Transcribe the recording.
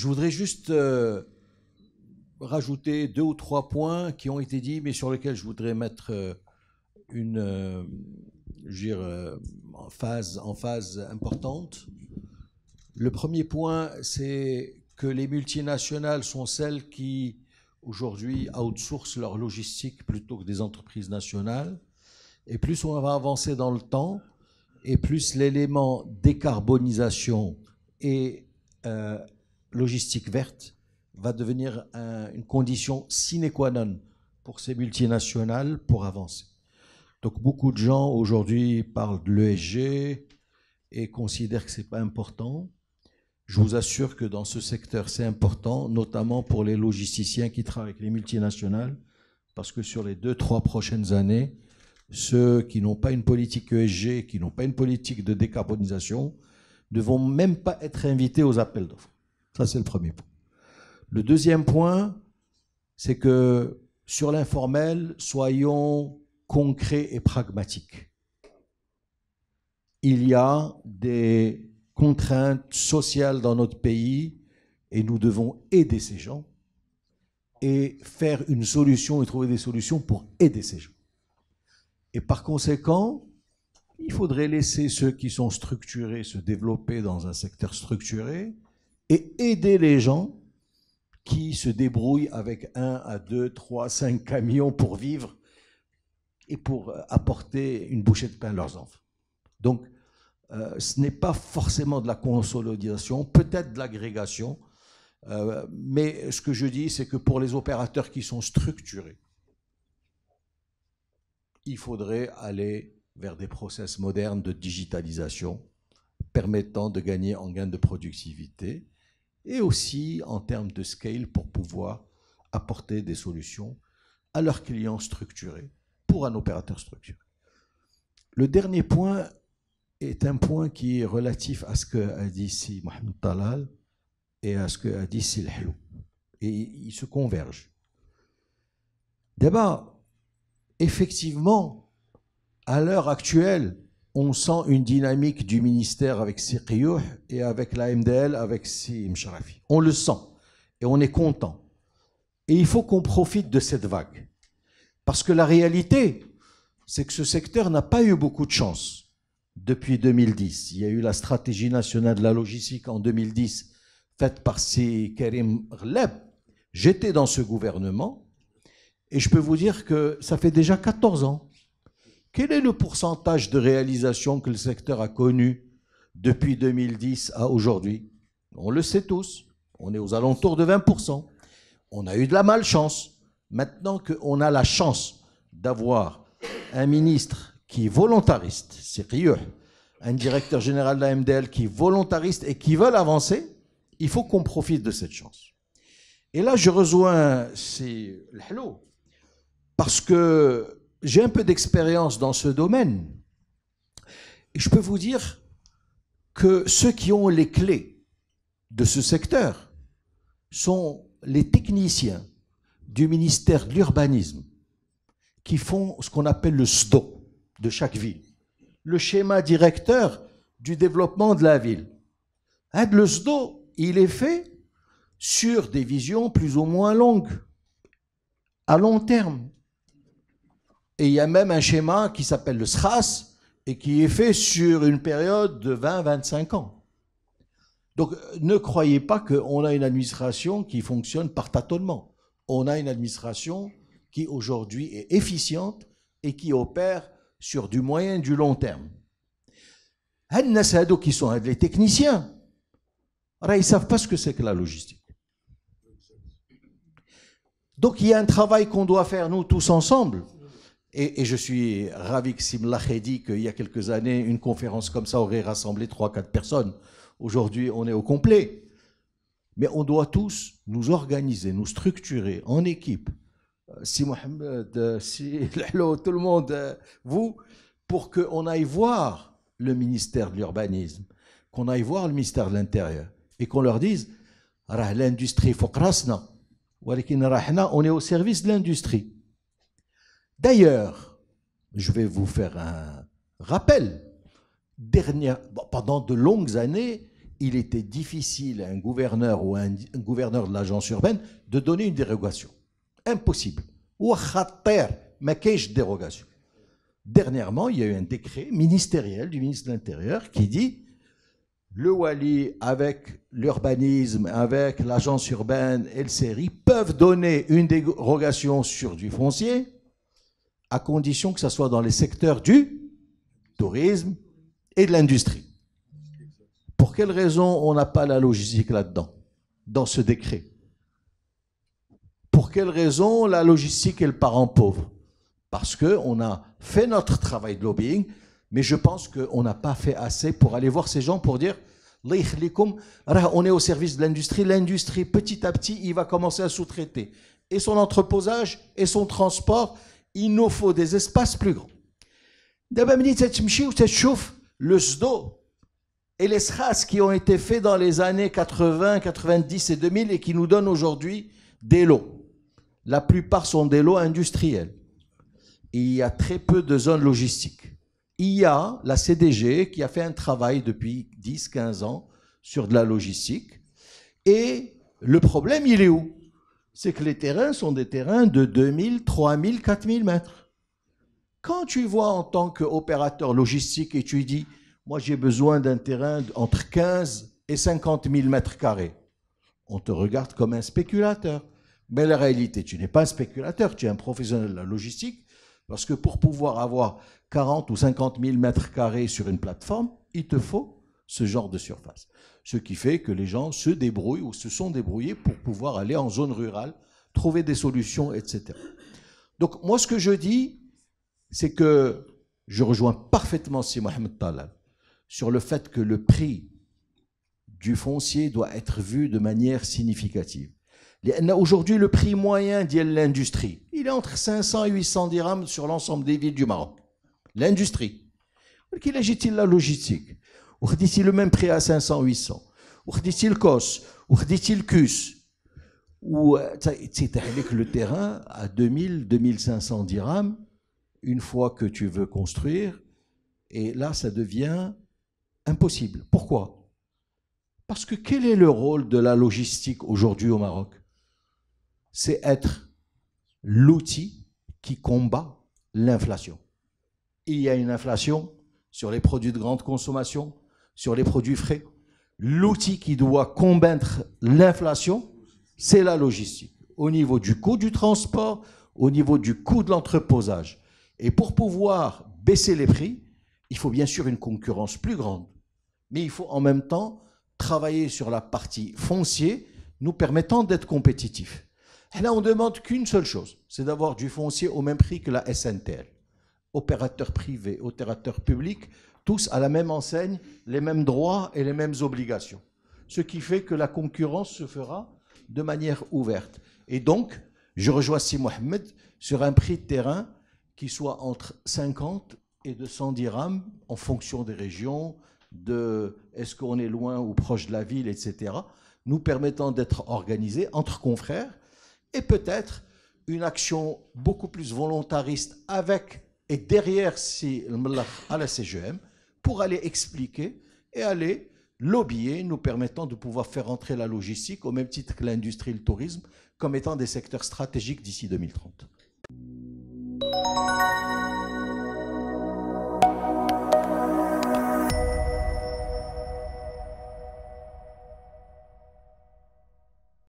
je voudrais juste rajouter 2 ou 3 points qui ont été dits, mais sur lesquels je voudrais mettre je veux dire, en phase importante. Le premier point, c'est que les multinationales sont celles qui, aujourd'hui, outsourcent leur logistique plutôt que des entreprises nationales. Et plus on va avancer dans le temps, et plus l'élément décarbonisation et logistique verte va devenir une condition sine qua non pour ces multinationales pour avancer. Donc beaucoup de gens aujourd'hui parlent de l'ESG et considèrent que ce n'est pas important. Je vous assure que dans ce secteur, c'est important, notamment pour les logisticiens qui travaillent avec les multinationales, parce que sur les 2-3 prochaines années, ceux qui n'ont pas une politique ESG, qui n'ont pas une politique de décarbonisation, ne vont même pas être invités aux appels d'offres. Ça, c'est le premier point. Le deuxième point, c'est que sur l'informel, soyons concrets et pragmatiques. Il y a des contraintes sociales dans notre pays et nous devons aider ces gens et faire une solution et trouver des solutions pour aider ces gens. Et par conséquent, il faudrait laisser ceux qui sont structurés se développer dans un secteur structuré et aider les gens qui se débrouillent avec 1 à 2, 3, 5 camions pour vivre et pour apporter une bouchée de pain à leurs enfants. Donc, ce n'est pas forcément de la consolidation, peut-être de l'agrégation, mais ce que je dis, c'est que pour les opérateurs qui sont structurés, il faudrait aller vers des process modernes de digitalisation permettant de gagner en gain de productivité et aussi en termes de scale pour pouvoir apporter des solutions à leurs clients structurés pour un opérateur structuré. Le dernier point est un point qui est relatif à ce qu'a dit ici Mohamed Talal et à ce qu'a dit ici Helou. Et ils se convergent. D'abord, effectivement, à l'heure actuelle, on sent une dynamique du ministère avec Siriyouh et avec la MDL, avec Si Msharafi. On le sent et on est content. Et il faut qu'on profite de cette vague. Parce que la réalité, c'est que ce secteur n'a pas eu beaucoup de chance depuis 2010. Il y a eu la stratégie nationale de la logistique en 2010, faite par Si Karim Ghleb. J'étais dans ce gouvernement et je peux vous dire que ça fait déjà 14 ans. Quel est le pourcentage de réalisation que le secteur a connu depuis 2010 à aujourd'hui? On le sait tous, on est aux alentours de 20%. On a eu de la malchance. Maintenant qu'on a la chance d'avoir un ministre qui est volontariste, Siriyouh, un directeur général de la MDL qui est volontariste et qui veulent avancer, il faut qu'on profite de cette chance. Et là, je rejoins Helou, parce que j'ai un peu d'expérience dans ce domaine. Et je peux vous dire que ceux qui ont les clés de ce secteur sont les techniciens du ministère de l'Urbanisme qui font ce qu'on appelle le SDO de chaque ville, le schéma directeur du développement de la ville. Le SDO, il est fait sur des visions plus ou moins longues, à long terme. Et il y a même un schéma qui s'appelle le SRAS et qui est fait sur une période de 20-25 ans. Donc ne croyez pas qu'on a une administration qui fonctionne par tâtonnement. On a une administration qui aujourd'hui est efficiente et qui opère sur du moyen et du long terme. Les qui sont les techniciens, ils ne savent pas ce que c'est que la logistique. Donc il y a un travail qu'on doit faire nous tous ensemble. Et je suis ravi que Simlah ait dit qu'il y a quelques années, une conférence comme ça aurait rassemblé 3-4 personnes. Aujourd'hui, on est au complet. Mais on doit tous nous organiser, nous structurer en équipe. Si Mohamed, si tout le monde, vous, pour qu'on aille voir le ministère de l'Urbanisme, qu'on aille voir le ministère de l'Intérieur et qu'on leur dise l'industrie faut krasna, on est au service de l'industrie. D'ailleurs, je vais vous faire un rappel. Pendant de longues années, il était difficile à un gouverneur ou à un gouverneur de l'agence urbaine de donner une dérogation. Impossible. Ou mais qu'est-ce dérogation? Dernièrement, il y a eu un décret ministériel du ministre de l'Intérieur qui dit le Wali, avec l'urbanisme, avec l'agence urbaine et le CERI, peuvent donner une dérogation sur du foncier à condition que ce soit dans les secteurs du tourisme et de l'industrie. Pour quelle raison on n'a pas la logistique là-dedans, dans ce décret? Pour quelle raison la logistique est le parent pauvre? Parce qu'on a fait notre travail de lobbying, mais je pense qu'on n'a pas fait assez pour aller voir ces gens pour dire on est au service de l'industrie. L'industrie, petit à petit, il va commencer à sous-traiter. Et son entreposage et son transport, il nous faut des espaces plus grands. D'abord, le SDO et les SRAS qui ont été faits dans les années 80, 90 et 2000 et qui nous donnent aujourd'hui des lots. La plupart sont des lots industriels. Et il y a très peu de zones logistiques. Il y a la CDG qui a fait un travail depuis 10-15 ans sur de la logistique. Et le problème, il est où? C'est que les terrains sont des terrains de 2000, 3000, 4000 mètres. Quand tu vois en tant qu'opérateur logistique et tu dis « moi j'ai besoin d'un terrain entre 15 et 50 000 mètres carrés », on te regarde comme un spéculateur. Mais la réalité, tu n'es pas un spéculateur, tu es un professionnel de la logistique, parce que pour pouvoir avoir 40 ou 50 000 mètres carrés sur une plateforme, il te faut ce genre de surface. Ce qui fait que les gens se débrouillent ou se sont débrouillés pour pouvoir aller en zone rurale, trouver des solutions, etc. Donc moi, ce que je dis, c'est que je rejoins parfaitement Si Mohamed Talal sur le fait que le prix du foncier doit être vu de manière significative. Aujourd'hui, le prix moyen de l'industrie, il est entre 500 et 800 dirhams sur l'ensemble des villes du Maroc. L'industrie. Qu'il agit-il la logistique? Ou dit-il le même prix à 500, 800? Ou dit-il le COS? Ou dit-il le CUS? Ou c'est le terrain à 2000, 2500 dirhams une fois que tu veux construire. Et là, ça devient impossible. Pourquoi? Parce que quel est le rôle de la logistique aujourd'hui au Maroc? C'est être l'outil qui combat l'inflation. Il y a une inflation sur les produits de grande consommation, sur les produits frais. L'outil qui doit combattre l'inflation, c'est la logistique. Au niveau du coût du transport, au niveau du coût de l'entreposage. Et pour pouvoir baisser les prix, il faut bien sûr une concurrence plus grande. Mais il faut en même temps travailler sur la partie foncier, nous permettant d'être compétitifs. Et là, on ne demande qu'une seule chose, c'est d'avoir du foncier au même prix que la SNTL. Opérateurs privés, opérateurs publics, tous à la même enseigne, les mêmes droits et les mêmes obligations. Ce qui fait que la concurrence se fera de manière ouverte. Et donc, je rejoins Si Mohamed sur un prix de terrain qui soit entre 50 et 200 dirhams en fonction des régions, de est-ce qu'on est loin ou proche de la ville, etc., nous permettant d'être organisés entre confrères et peut-être une action beaucoup plus volontariste avec et derrière à la CGM pour aller expliquer et aller lobbyer, nous permettant de pouvoir faire entrer la logistique au même titre que l'industrie et le tourisme comme étant des secteurs stratégiques d'ici 2030.